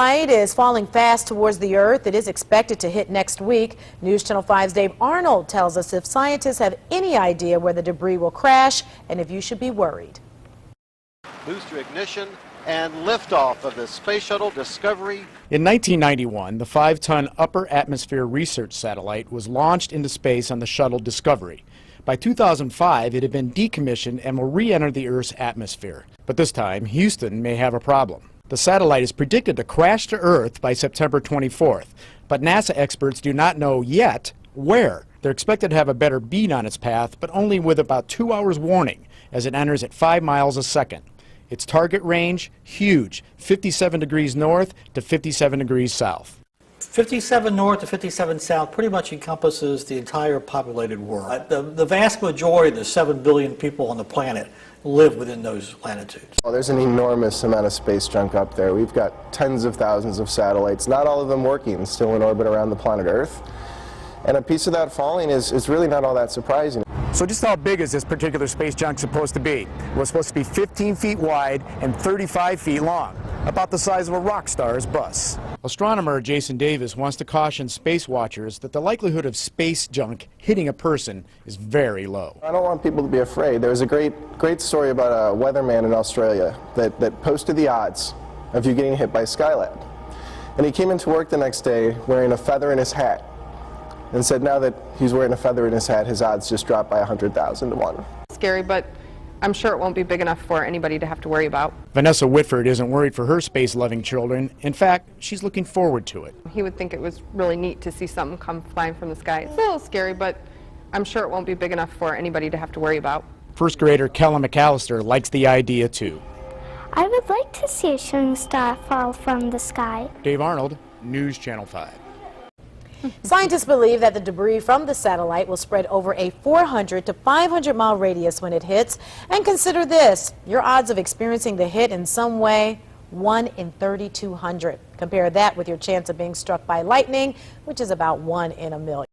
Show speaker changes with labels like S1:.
S1: Light is falling fast towards the Earth. It is expected to hit next week. News Channel 5's Dave Arnold tells us if scientists have any idea where the debris will crash and if you should be worried.
S2: Booster ignition and liftoff of the Space Shuttle Discovery.
S3: In 1991, the 5-ton Upper Atmosphere Research Satellite was launched into space on the shuttle Discovery. By 2005, it had been decommissioned and will re-enter the Earth's atmosphere. But this time, Houston may have a problem. The satellite is predicted to crash to Earth by September 24th, but NASA experts do not know yet where. They're expected to have a better beat on its path, but only with about 2 hours warning, as it enters at 5 miles a second. Its target range, huge, 57 degrees north to 57 degrees south.
S4: 57 north to 57 south pretty much encompasses the entire populated world. The vast majority of the 7 billion people on the planet live within those latitudes.
S5: Well, there's an enormous amount of space junk up there. We've got tens of thousands of satellites, not all of them working, still in orbit around the planet Earth. And a piece of that falling is really not all that surprising.
S3: So just how big is this particular space junk supposed to be? It was supposed to be 15 feet wide and 35 feet long, about the size of a rock star's bus. Astronomer Jason Davis wants to caution space watchers that the likelihood of space junk hitting a person is very low.
S5: I don't want people to be afraid. There was a great story about a weatherman in Australia that posted the odds of you getting hit by Skylab. And he came into work the next day wearing a feather in his hat, and said now that he's wearing a feather in his hat, his odds just dropped by 100,000 to 1.
S6: Scary, but I'm sure it won't be big enough for anybody to have to worry about.
S3: VANESSA Whitford isn't worried for her space-loving children. In fact, she's looking forward to it.
S6: He would think it was really neat to see something come flying from the sky. It's a little scary, but I'm sure it won't be big enough for anybody to have to worry about.
S3: First grader KELLEN McAllister likes the idea too.
S7: I would like to see a shooting star fall from the sky.
S3: Dave Arnold, News Channel 5.
S1: Scientists believe that the debris from the satellite will spread over a 400 to 500 mile radius when it hits. And consider this, your odds of experiencing the hit in some way, 1 in 3,200. Compare that with your chance of being struck by lightning, which is about 1 in a million.